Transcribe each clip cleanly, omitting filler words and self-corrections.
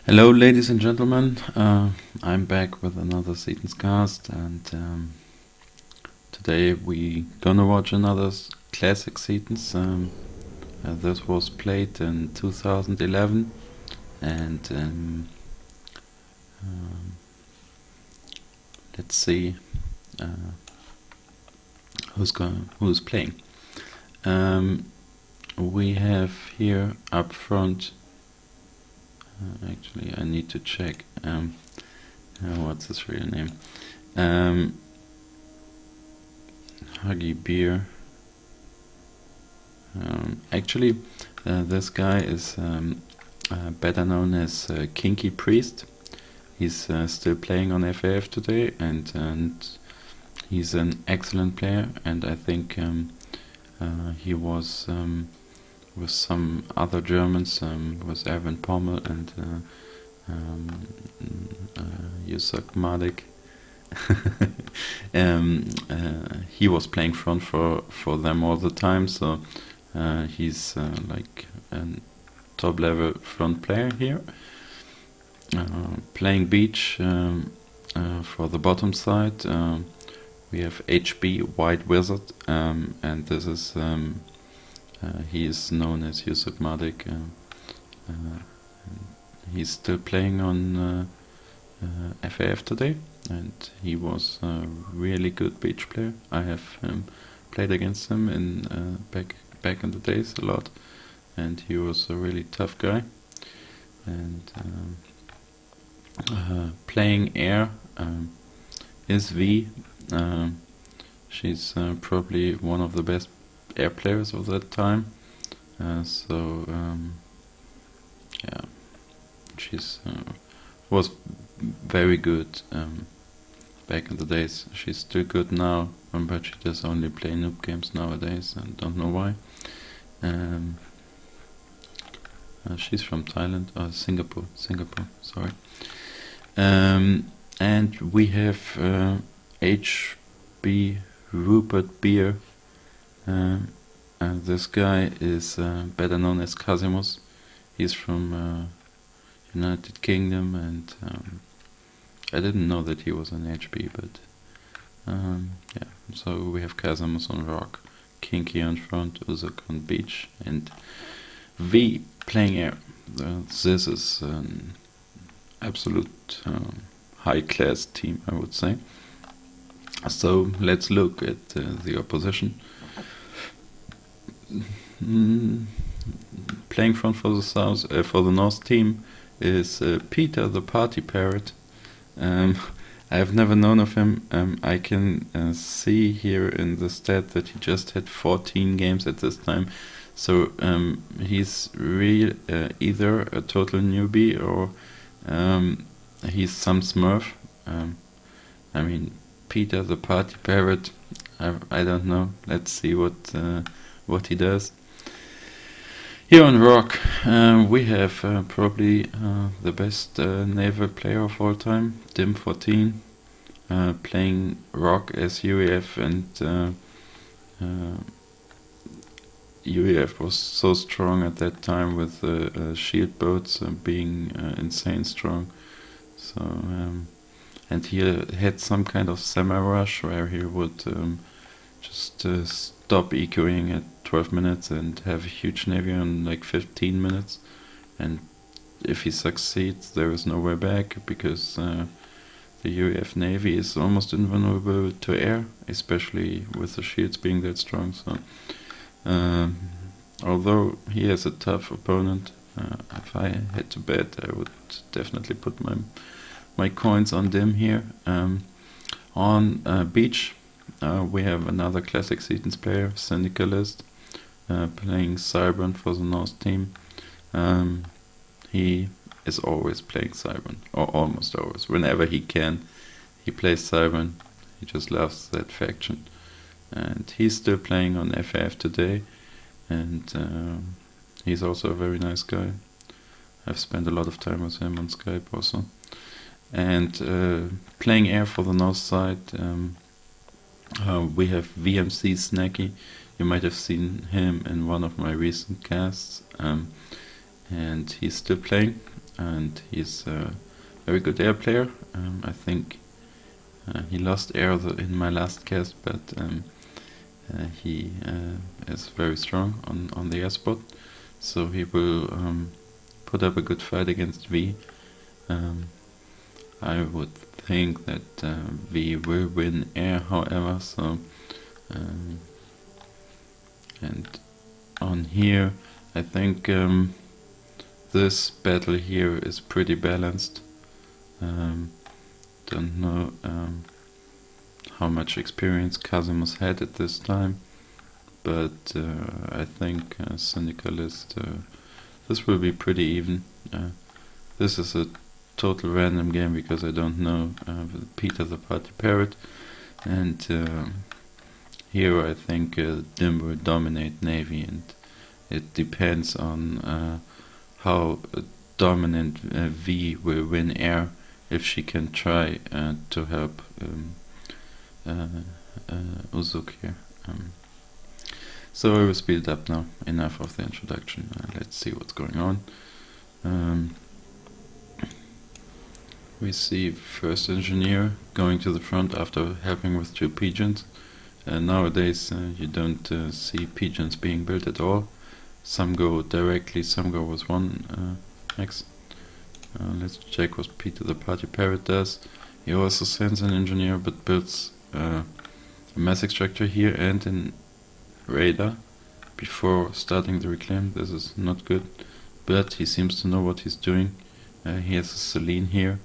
Hello, ladies and gentlemen. I'm back with another Seton's cast, and today we gonna watch another classic Setons. This was played in 2011, and let's see who's playing. We have here up front. Actually, I need to check what's his real name. Huggy Beer. Actually, this guy is better known as Kinky Priest. He's still playing on FAF today, and he's an excellent player. And I think he was with some other Germans, with Erwin Pommel and Yusak Malik. He was playing front for them all the time, so he's like a top level front player here. Playing beach for the bottom side, we have HB White Wizard, and this is he is known as Yusuf Madik. He's still playing on FAF today, and he was a really good beach player. I have played against him in back in the days a lot, and he was a really tough guy. And playing air is V. She's probably one of the best air players of that time, so yeah, she's was very good back in the days. She's still good now, but she does only play noob games nowadays, and don't know why. She's from Thailand, Singapore, sorry. And we have HB Rupert Beer. This guy is better known as CaSiMuS. He's from United Kingdom, and I didn't know that he was an HB, but yeah. So we have CaSiMuS on rock, Kinky on front, Uzak on beach, and V playing air. This is an absolute high-class team, I would say. So let's look at the opposition. Playing front for the south, for the north team is PeterThePartyParrot. I have never known of him. I can see here in the stat that he just had 14 games at this time. So he's either a total newbie or he's some smurf. I mean, PeterThePartyParrot. I don't know. Let's see what he does. Here on rock, we have probably the best naval player of all time, Dim14, playing rock as UEF, and UEF was so strong at that time with shield boats being insane strong. So and he had some kind of semi-rush where he would just stop echoing at 12 minutes and have a huge navy in like 15 minutes. And if he succeeds, there is no way back, because the UEF navy is almost invulnerable to air, especially with the shields being that strong. So although he has a tough opponent, if I had to bet, I would definitely put my coins on Dim here. On beach, we have another classic Setons player, Syndicalist, playing Cybran for the North team. He is always playing Cybran, or almost always. Whenever he can, he plays Cybran. He just loves that faction. And he's still playing on FAF today, and he's also a very nice guy. I've spent a lot of time with him on Skype also. And playing air for the north side, we have Vmcsnekke. You might have seen him in one of my recent casts, and he's still playing. and he's a very good air player. I think he lost air in my last cast, but he is very strong on the air spot, so he will put up a good fight against V. I would think that V will win air, however, so and on here I think this battle here is pretty balanced. Don't know how much experience CaSiMuS had at this time, but I think Syndicalist, this will be pretty even. This is a total random game because I don't know PeterThePartyParrot, and here I think Dim will dominate Navy, and it depends on how dominant V will win air, if she can try to help Uzuk here. So I will speed it up now. Enough of the introduction. Let's see what's going on. We see first engineer going to the front after helping with 2 pigeons. Nowadays you don't see pigeons being built at all. Some go directly, some go with 1 X. Let's check what PeterThePartyParrot does. He also sends an engineer but builds a mass extractor here and an radar before starting the reclaim. This is not good, but he seems to know what he's doing. He has a Selene here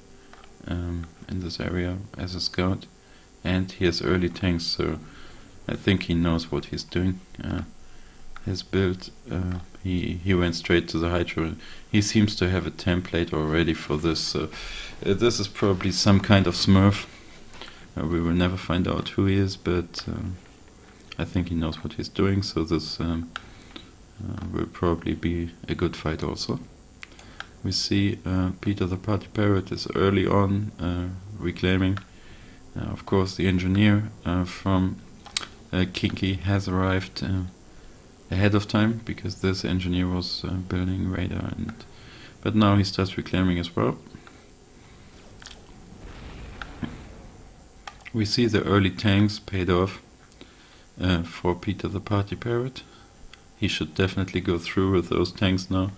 in this area as a scout, and he has early tanks, so I think he knows what he's doing. His build, he went straight to the Hydro. He seems to have a template already for this, so this is probably some kind of Smurf. We will never find out who he is, but I think he knows what he's doing, so this will probably be a good fight also. We see PeterThePartyParrot is early on reclaiming. Of course the engineer from Kinky has arrived ahead of time, because this engineer was building radar, but now he starts reclaiming as well. We see the early tanks paid off for PeterThePartyParrot. He should definitely go through with those tanks now.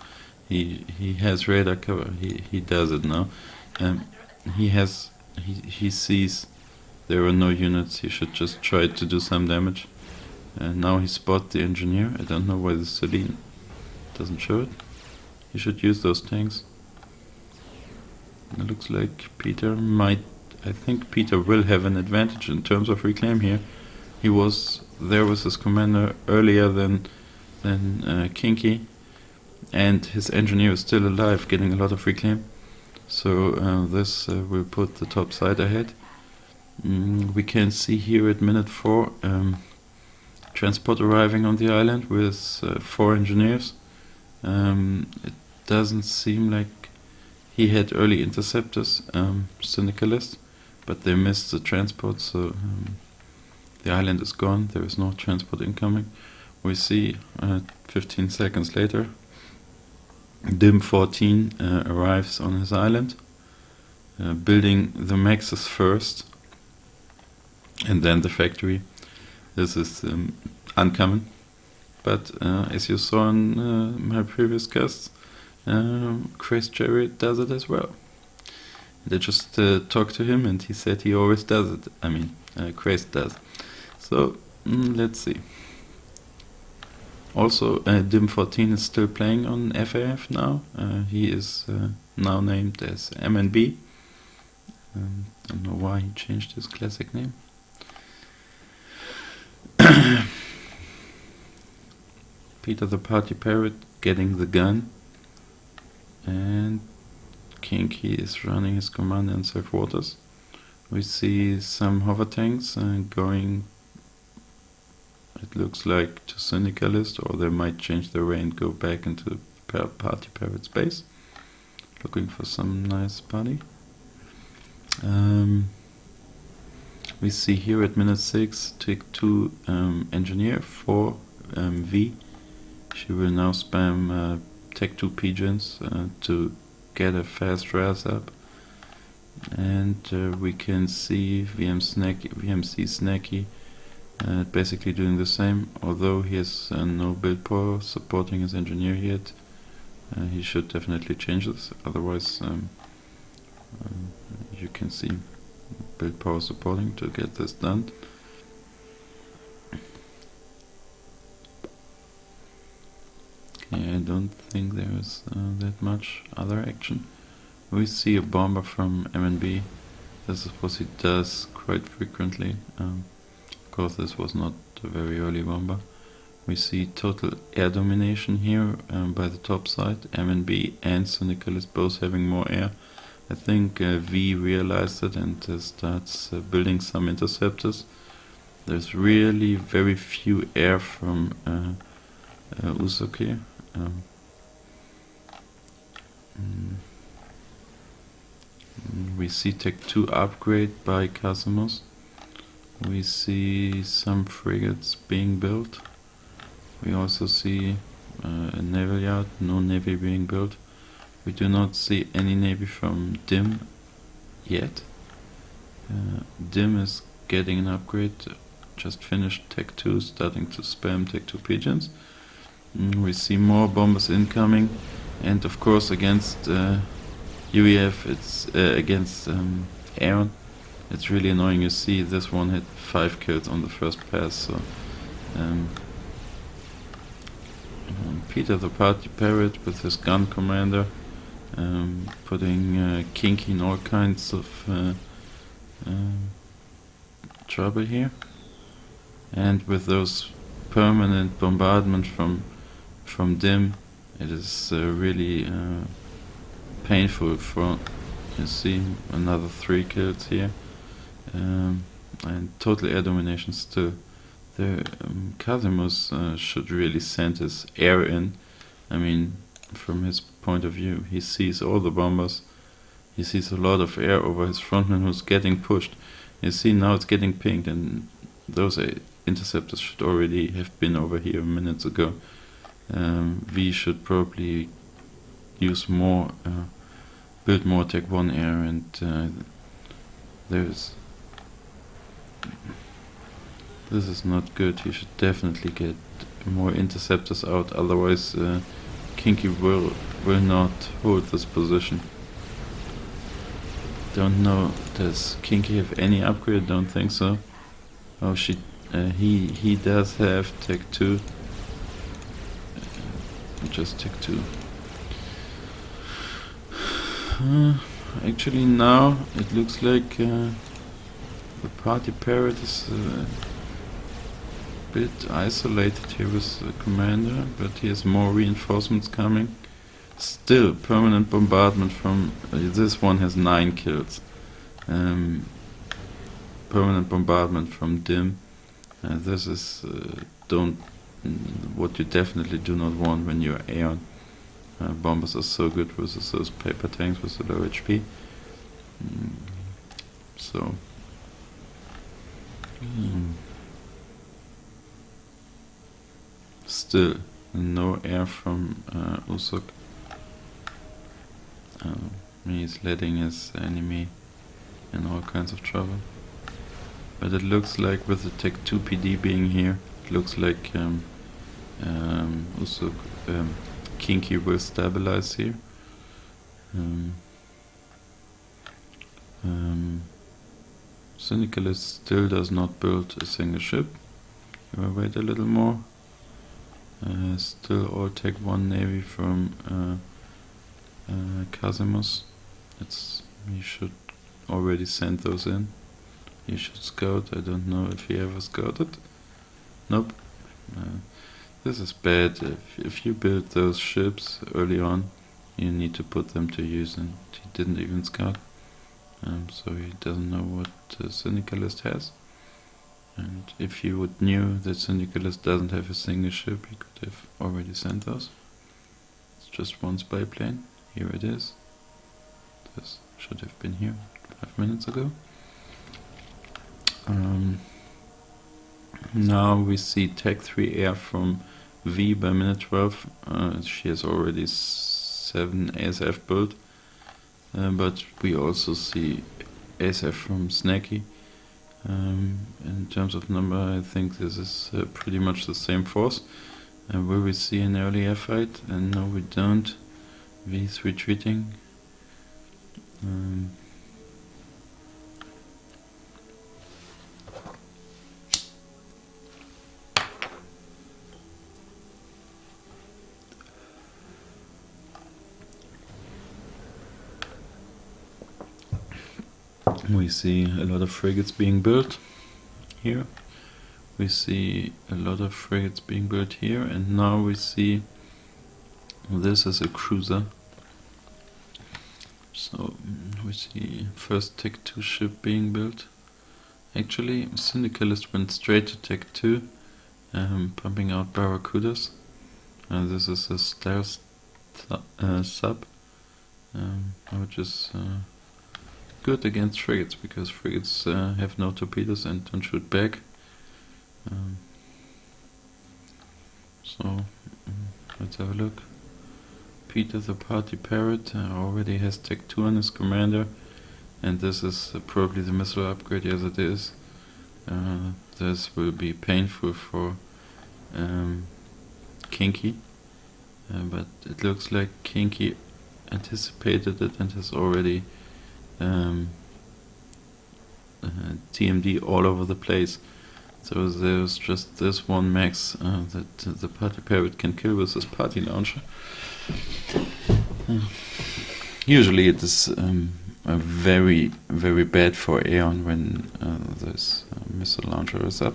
He has radar cover. He does it now. He sees there are no units. He should just try to do some damage. Now he spots the engineer. I don't know why the Selene doesn't show it. He should use those tanks. It looks like Peter might. I think Peter will have an advantage in terms of reclaim here. He was there with his commander earlier than Kinky, and his engineer is still alive, getting a lot of reclaim. So this will put the top side ahead. We can see here at minute 4 transport arriving on the island with 4 engineers. It doesn't seem like he had early interceptors, Syndicalist, but they missed the transport, so the island is gone. There is no transport incoming. We see 15 seconds later Dim 14 arrives on his island, building the Maxes first and then the factory. This is uncommon, but as you saw in my previous casts, Chris Chariot does it as well. And I just talked to him and he said he always does it. I mean, Chris does. So let's see. Also, Dim 14 is still playing on FAF now. He is now named as MNB. Don't know why he changed his classic name. PeterThePartyParrot getting the gun, and Kinky is running his commander in safe waters. We see some hover tanks going, it looks like, to Syndicalist, or they might change their way and go back into PeterThePartyParrot's base, looking for some nice party. We see here at minute 6 tick 2 engineer for V. She will now spam tech 2 pigeons to get a fast res up. And we can see Vmcsnekke basically doing the same, although he has no build power supporting his engineer yet. He should definitely change this, otherwise you can see build power supporting to get this done. Okay, I don't think there is that much other action. We see a bomber from MNB. This is what he does quite frequently. Of course, this was not a very early bomber. We see total air domination here by the top side. MNB and Syndicalist both having more air. I think V realized it and starts building some interceptors. There's really very few air from Usok here. We see Tech 2 upgrade by CaSiMuS. We see some frigates being built. We also see a naval yard, no navy being built. We do not see any navy from DIM yet. DIM is getting an upgrade, just finished Tech 2, starting to spam Tech 2 pigeons. We see more bombers incoming, and of course against UEF, it's against Aeon. It's really annoying. You see this one hit 5 kills on the first pass, so PeterThePartyParrot with his gun commander putting Kinky in all kinds of trouble here, and with those permanent bombardment from DIM, it is really painful. For you see another 3 kills here, and total air domination still. The CaSiMuS should really send his air in. I mean, from his point of view, he sees all the bombers. He sees a lot of air over his frontman who's getting pushed. You see now it's getting pinged, and those interceptors should already have been over here minutes ago. V should probably use more, build more Tech 1 air, and this is not good. He should definitely get more interceptors out, otherwise Kinky will not hold this position. Don't know, does Kinky have any upgrade? Don't think so. Oh, he does have Tech 2. Just Tech 2. Actually now it looks like the Party Parrot is a bit isolated here with the commander, but he has more reinforcements coming. Still permanent bombardment from this one has 9 kills. Permanent bombardment from DIM. This is what you definitely do not want when you're Aeon. Bombers are so good versus those paper tanks with the low HP. Still no air from Usok. He's letting his enemy in all kinds of trouble. But it looks like with the Tech 2 PD being here, it looks like Usok, Kinky will stabilize here. Syndicalist still does not build a single ship. You will wait a little more. Still all Tech 1 Navy from CaSiMuS. He should already send those in. He should scout. I don't know if he ever scouted. Nope. This is bad. If you build those ships early on, you need to put them to use, and he didn't even scout. So he doesn't know what Syndicalist has. And if you would knew that Syndicalist doesn't have a single ship, you could have already sent those. It's just one spy plane. Here it is. This should have been here 5 minutes ago. Now we see Tech 3 air from V by minute 12. She has already 7 ASF built. but we also see AflacBP. In terms of number, I think this is pretty much the same force. Will we see an early air fight? No, we don't. V's retreating. We see a lot of frigates being built here. We see a lot of frigates being built here, and now we see this is a cruiser. So we see first Tech 2 ship being built. Actually, Syndicalist went straight to Tech 2, pumping out Barracudas. This is a stealth sub, which is good against frigates, because frigates have no torpedoes and don't shoot back. Let's have a look. PeterThePartyParrot already has Tech 2 on his commander, and this is probably the missile upgrade. Yes, it is. This will be painful for Kinky, but it looks like Kinky anticipated it and has already TMD all over the place. So there's just this one max that the Party Parrot can kill with his party launcher. Usually it is very, very bad for Aeon when this missile launcher is up.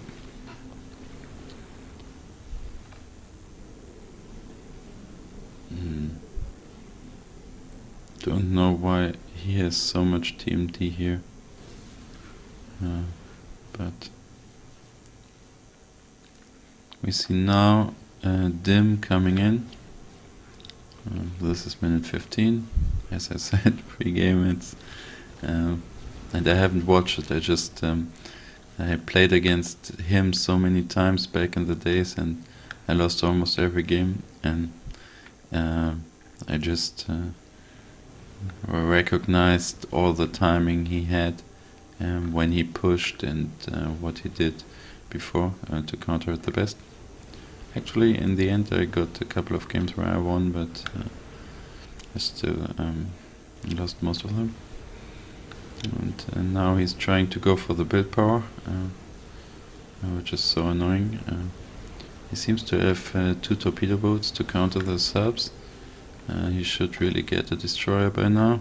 Don't know why he has so much TMD here, but we see now Dim coming in. This is minute 15, as I said, pre-game. It's and I haven't watched it. I just I played against him so many times back in the days, and I lost almost every game. And I just recognized all the timing he had, when he pushed, and what he did before to counter it the best. Actually, in the end, I got a couple of games where I won, but I still lost most of them. And now he's trying to go for the build power, which is so annoying. He seems to have 2 torpedo boats to counter the subs. He should really get a destroyer by now,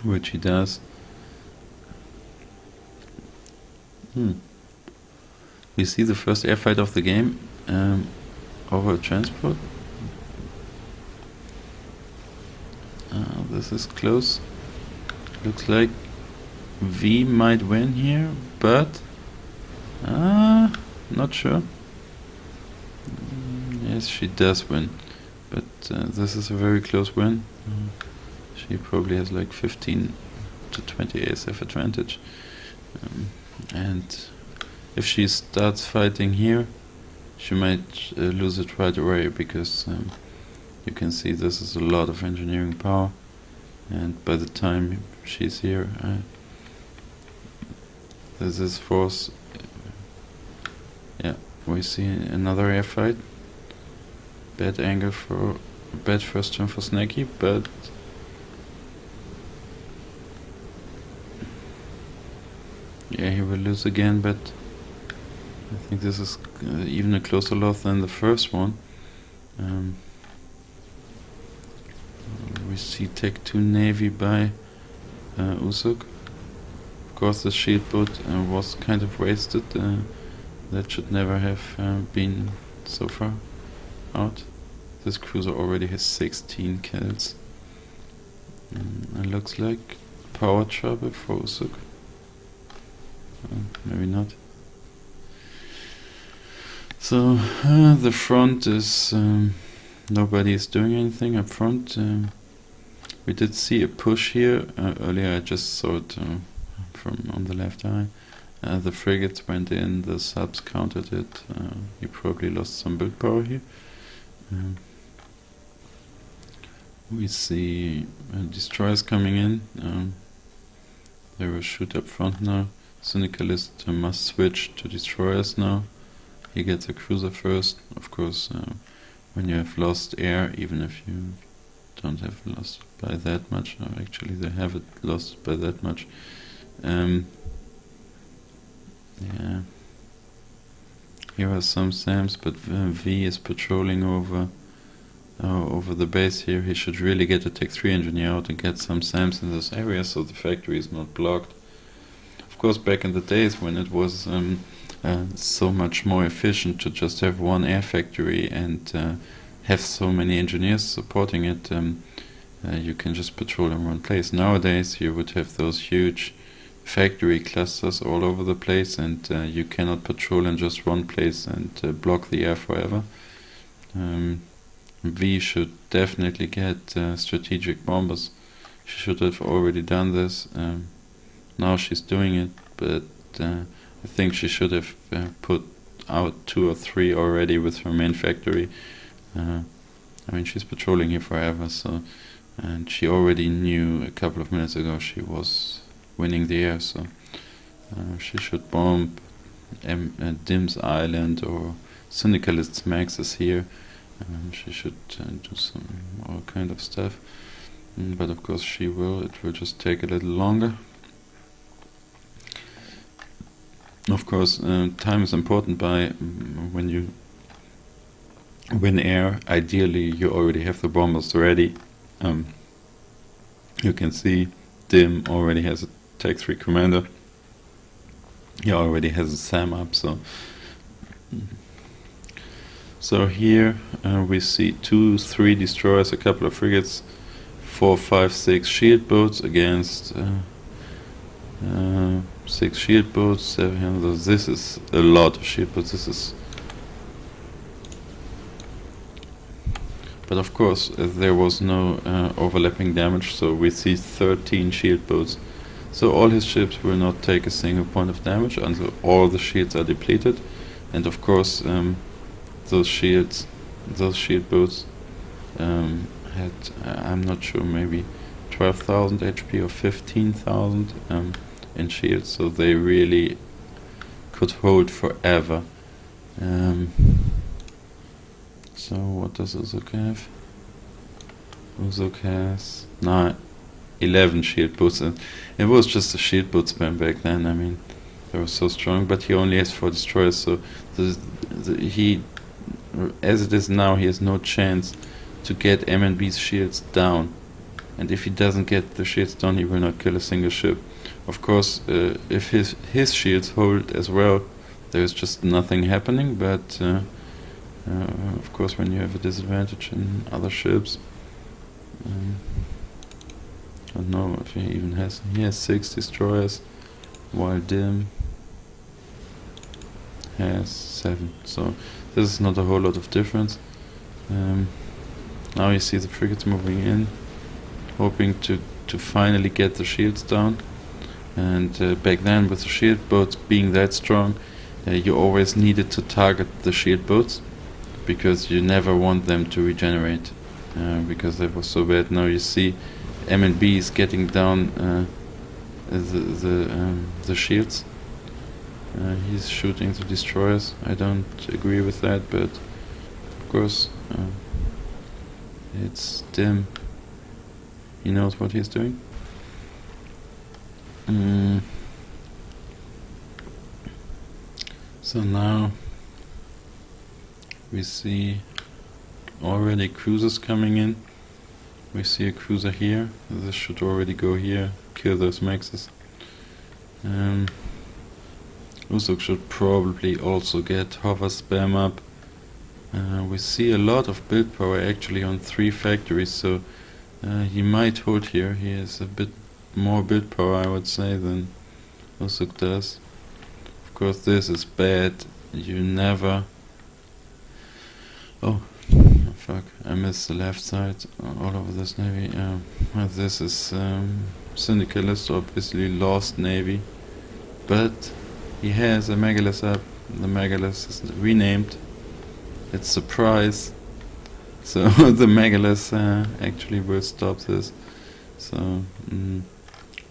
which he does. We see the first airfight of the game over a transport. This is close. Looks like V might win here, but not sure. Yes, she does win, but this is a very close win. She probably has like 15 to 20 ASF advantage, and if she starts fighting here, she might lose it right away, because you can see this is a lot of engineering power, and by the time she's here, this is force. Yeah, we see another air fight. Bad angle for bad first turn for Snacky, but yeah, he will lose again. But I think this is even a closer loss than the first one. We see Tech 2 Navy by Usuk. Of course, the shield boat was kind of wasted. That should never have been so far out. This cruiser already has 16 kills. It looks like power trouble for Usuk. Maybe not. So the front is nobody is doing anything up front. We did see a push here earlier. I just saw it from on the left eye. The frigates went in, the subs countered it. He probably lost some build power here. We see destroyers coming in. They will shoot up front now. Syndicalist must switch to destroyers now. He gets a cruiser first. Of course, when you have lost air, even if you don't have lost by that much, no, actually they have it lost by that much. Yeah. Here are some SAMs, but V is patrolling over the base here. He should really get a Tech 3 engineer out and get some SAMs in this area so the factory is not blocked. Of course, back in the days when it was so much more efficient to just have one air factory and have so many engineers supporting it, you can just patrol in one place. Nowadays you would have those huge factory clusters all over the place, and you cannot patrol in just one place and block the air forever. V should definitely get strategic bombers. She should have already done this. Now she's doing it, but I think she should have put out 2 or 3 already with her main factory. I mean, she's patrolling here forever, so, and she already knew a couple of minutes ago she was winning the air, so she should bomb Dim's Island or Syndicalist's Maxes here. She should do some all kind of stuff, but of course she will. It will just take a little longer. Of course, time is important. By when you win air, ideally you already have the bombers ready. You can see Dim already has a Tech 3 commander. He already has a SAM up, so here we see 2, 3 destroyers, a couple of frigates, 4, 5, 6 shield boats against 6 shield boats, 7. This is a lot of shield boats. But of course there was no overlapping damage, so we see 13 shield boats. So all his ships will not take a single point of damage until all the shields are depleted. And of course those shield boats had, I'm not sure, maybe 12,000 HP or 15,000 in shields, so they really could hold forever. So what does Uzuk have? Uzuk has 11 shield boats, and it was just a shield boat spam back then. I mean, they were so strong, but he only has 4 destroyers, so he, as it is now, he has no chance to get MNB's shields down. And if he doesn't get the shields down, he will not kill a single ship. Of course, if his shields hold as well, there is just nothing happening. But of course, when you have a disadvantage in other ships, I don't know if he even has. He has 6 destroyers, while Dim has 7. So this is not a whole lot of difference. Now you see the frigates moving in, hoping to finally get the shields down. And back then, with the shield boats being that strong, you always needed to target the shield boats, because you never want them to regenerate, because they were so bad. Now you see MNB is getting down the shields. He's shooting the destroyers. I don't agree with that, but of course it's Dim. He knows what he's doing. So now we see already cruisers coming in. We see a cruiser here. This should already go here, kill those Maxes. Uzuk should probably also get hover spam up. We see a lot of build power actually on 3 factories, so he might hold here. He has a bit more build power, I would say, than Uzuk does. Of course, this is bad. You never... Oh, fuck, I missed the left side all over this navy. This is Syndicalist, obviously lost navy, but he has a Megalith up. The Megalith is renamed. It's Surprise. So the Megalith actually will stop this. So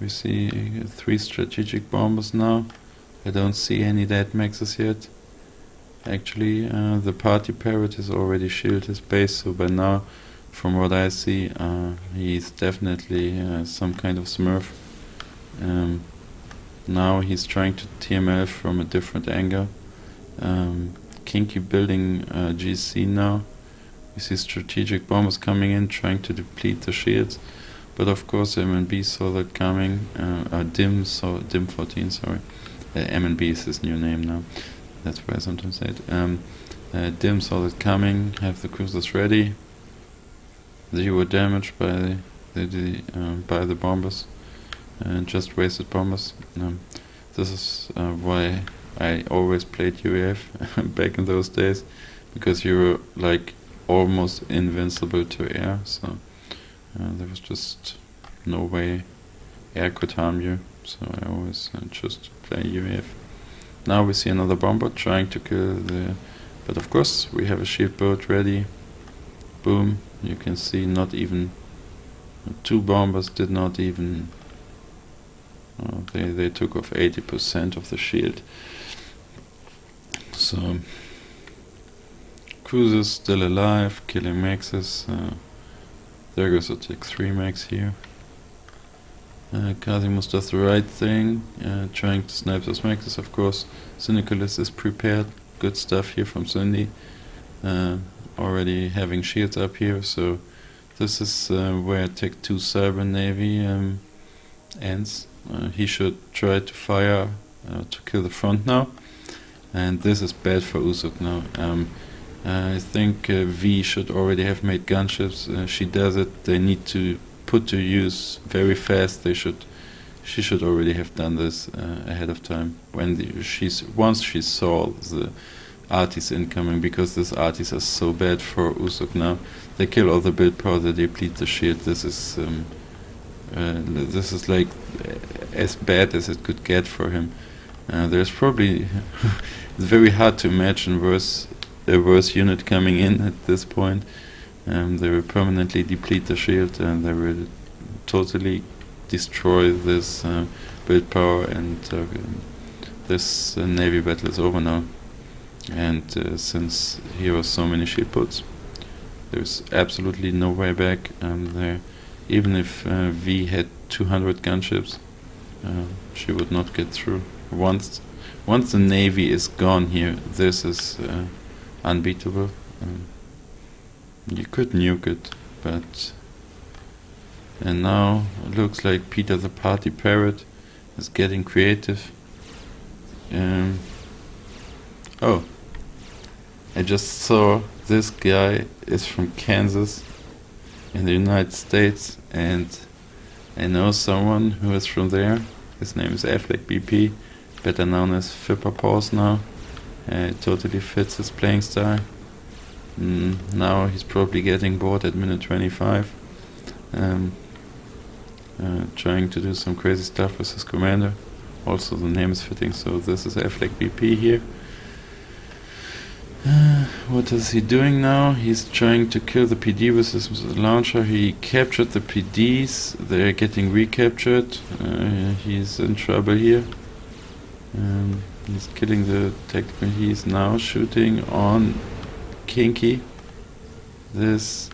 we see 3 strategic bombers now. I don't see any dead maxes yet. Actually, the Party Parrot has already shielded his base, so by now, from what I see, he's definitely some kind of smurf. Now he's trying to TML from a different angle. Kinky building GC now. We see strategic bombers coming in, trying to deplete the shields. But of course MNB saw that coming. Dim 14, sorry. MNB is his new name now. That's why I sometimes say it. Dim saw that coming, have the cruisers ready. 0 damage by the bombers. Just wasted bombers. This is why I always played UAF back in those days, because you were like almost invincible to air, so there was just no way air could harm you, so I always just play UAF. Now we see another bomber trying to kill but of course we have a shield boat ready. Boom, you can see not even 2 bombers did not even they took off 80% of the shield. So cruisers still alive, killing maxes. There goes a Tech 3 max here. CaSiMuS does the right thing, trying to snipe those maxes, of course. Syndicalist is prepared, good stuff here from Cindy. Already having shields up here, so this is where Tech 2 Cyber Navy ends. He should try to fire to kill the front now, and this is bad for Uzuk now. I think V should already have made gunships. She does it. They need to put to use very fast. She should already have done this ahead of time when once she saw the arties incoming, because these arties are so bad for Uzuk now. They kill all the build power, they deplete the shield. This is like as bad as it could get for him. There's probably it's very hard to imagine a worse unit coming in at this point. They will permanently deplete the shield, and they will totally destroy this build power, and this navy battle is over now. And since here are so many shield boats, there's absolutely no way back there. Even if V had 200 gunships, she would not get through. Once the navy is gone here, this is unbeatable. You could nuke it, but... And now it looks like PeterThePartyParrot is getting creative. Oh, I just saw this guy is from Kansas in the United States, and I know someone who is from there. His name is AflacBP, better known as FipperPause now. It totally fits his playing style. Now he's probably getting bored at minute 25, trying to do some crazy stuff with his commander. Also the name is fitting, so this is AflacBP here. What is he doing now? He's trying to kill the PD with his launcher. He captured the PDs, they're getting recaptured. He's in trouble here. He's killing the tactical. He's now shooting on Kinky. This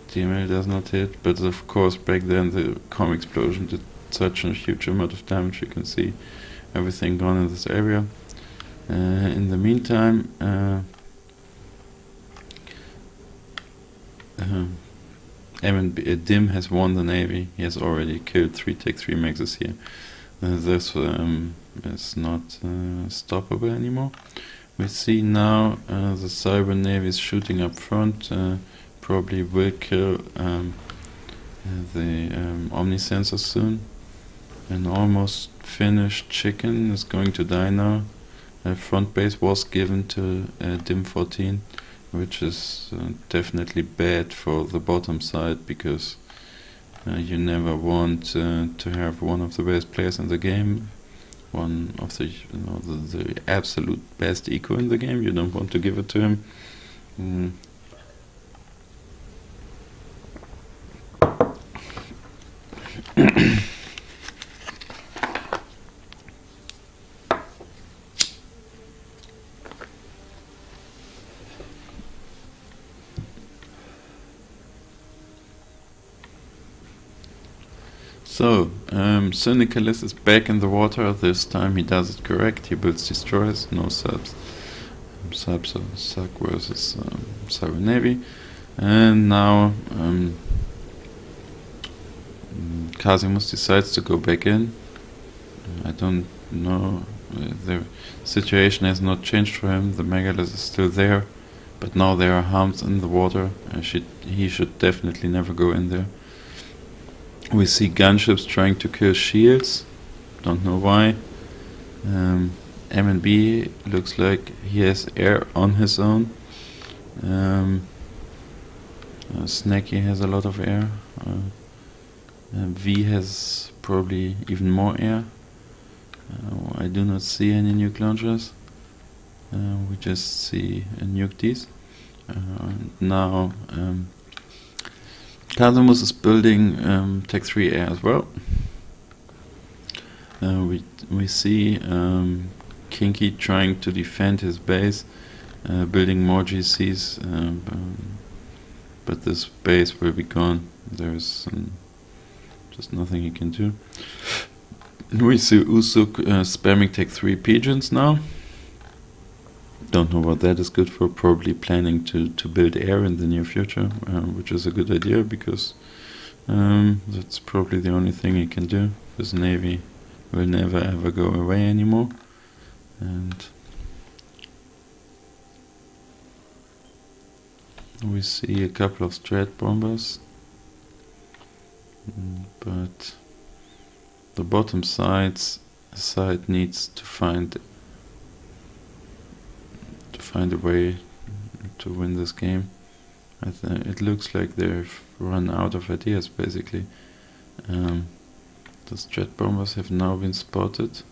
TML does not hit, but of course back then the com explosion did such a huge amount of damage. You can see everything gone in this area. In the meantime, Dim has won the navy. He has already killed 3 Tech 3 maxes here. This is not stoppable anymore. We see now the Cyber Navy is shooting up front, probably will kill the Omnisensor soon. An almost finished chicken is going to die now. Front base was given to Dim 14, which is definitely bad for the bottom side, because you never want to have one of the best players in the game, one of the the absolute best eco in the game. You don't want to give it to him. So, Syndicalist is back in the water. This time he does it correct. He builds destroyers, no subs. Subs are Suck versus Cyber Navy. And now CaSiMuS decides to go back in. I don't know. The situation has not changed for him. The Megalith is still there. But now there are harms in the water. He should definitely never go in there. We see gunships trying to kill shields. Don't know why. M&B looks like he has air on his own. Snacky has a lot of air. V has probably even more air. I do not see any nuke launchers. We just see a nuke these. Now CaSiMuS is building Tech 3 air as well. We see Kinky trying to defend his base, building more GCs, but this base will be gone. There's just nothing he can do. We see Usuk spamming Tech 3 pigeons now. Don't know what that is good for. Probably planning to build air in the near future, which is a good idea because that's probably the only thing he can do. His navy will never ever go away anymore. And we see a couple of strat bombers, but the bottom side needs to find a way to win this game. It looks like they've run out of ideas basically. The strat bombers have now been spotted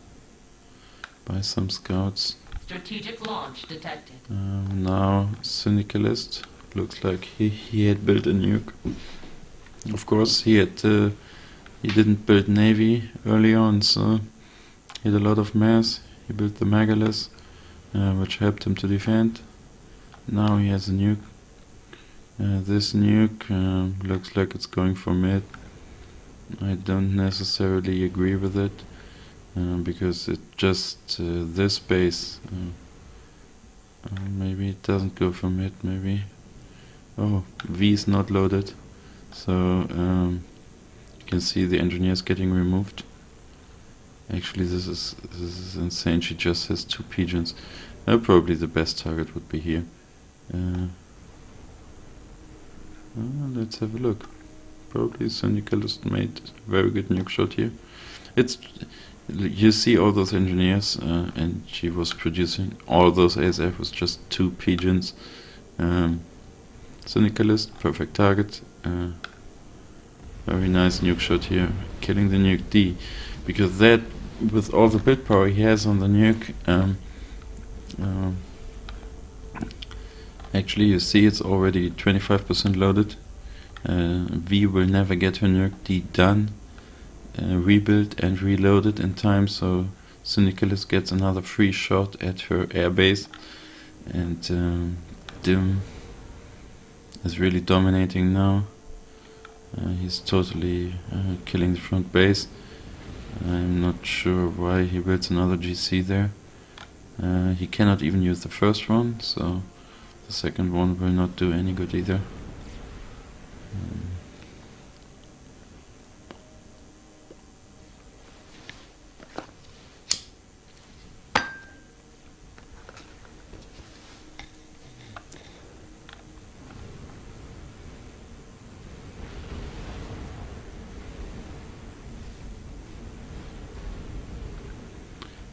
by some scouts. Strategic launch detected. Now Syndicalist looks like he had built a nuke. Of course he didn't build navy early on, so he had a lot of mass. He built the Megalith, which helped him to defend. Now he has a nuke. This nuke looks like it's going for mid. I don't necessarily agree with it, because it just this base. Maybe it doesn't go for mid. Maybe. Oh, V is not loaded, so you can see the engineers getting removed. Actually, this is insane. She just has 2 pigeons. Probably the best target would be here. Let's have a look. Probably Syndicalist made a very good nuke shot here. You see all those engineers, and she was producing all those ASF with just 2 pigeons. Syndicalist, perfect target. Very nice nuke shot here, killing the nuke D, because that, with all the build power he has on the nuke, actually you see it's already 25% loaded. V will never get her nuke D done, rebuilt and reloaded in time, so Syndicalist gets another free shot at her airbase, and Dim is really dominating now. He's totally killing the front base. I'm not sure why he builds another GC there. He cannot even use the first one, so the second one will not do any good either.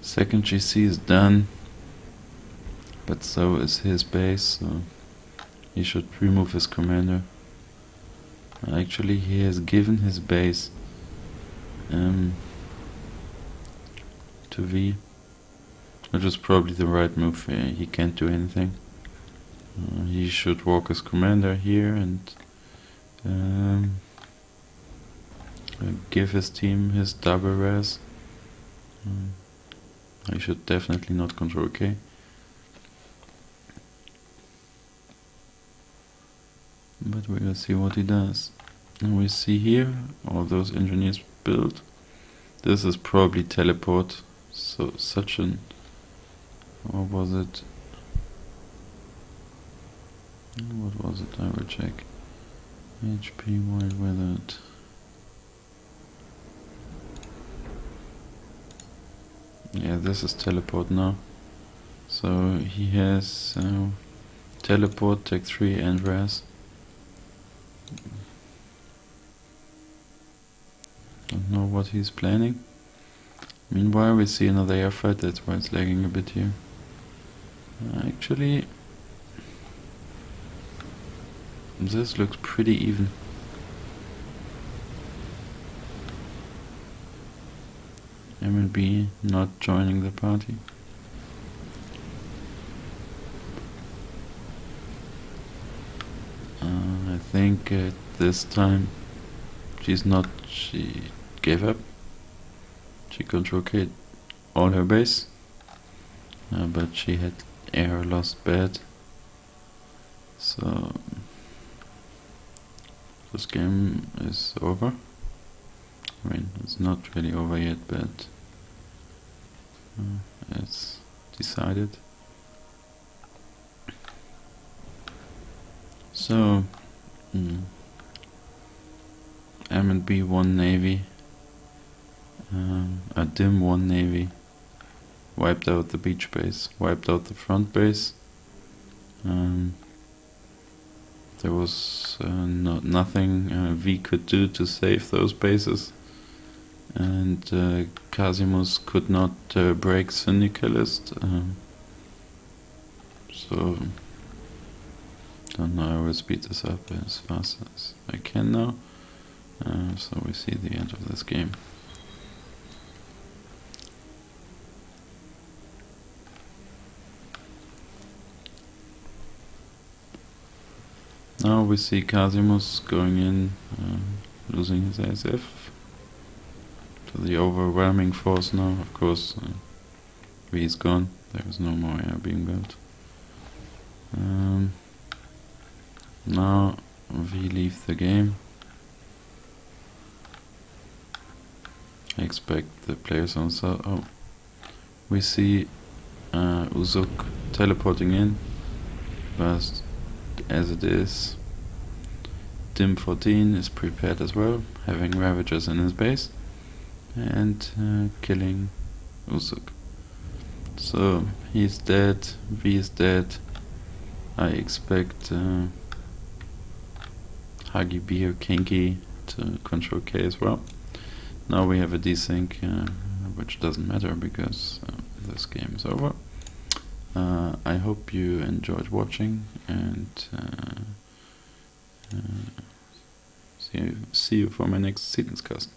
Second GC is done, but so is his base, so he should remove his commander. Actually, he has given his base to V, which is probably the right move. He can't do anything. He should walk his commander here and give his team his double res. I should definitely not control K. But we will see what he does. And we see here all those engineers built. This is probably teleport. So such an, what was it? What was it? I will check. HP wide weathered. Yeah, this is teleport now. So he has teleport, tech 3 and res. Don't know what he's planning. Meanwhile we see another airfight, that's why it's lagging a bit here. Actually, this looks pretty even. M&B not joining the party. I think at this time she gave up. She control K'd all her base, but she had air lost bad. So this game is over. I mean, it's not really over yet, but it's decided. So M&B 1 Navy, a dim 1 Navy, wiped out the beach base, wiped out the front base. There was nothing V could do to save those bases, and CaSiMuS could not break Syndicalist. So don't know, I will speed this up as fast as I can now. So we see the end of this game. Now we see CaSiMuS going in, losing his ASF to the overwhelming force now. Of course, V is gone, there is no more air being built. Now we leave the game. I expect the players on side. Oh, we see Uzuk teleporting in, but as it is, Dim 14 is prepared as well, having Ravagers in his base and killing Uzuk. So he's dead, V is dead. I expect Huggy B or Kinky to control K as well. Now we have a desync, which doesn't matter because this game is over. I hope you enjoyed watching, and see you for my next Seton cast.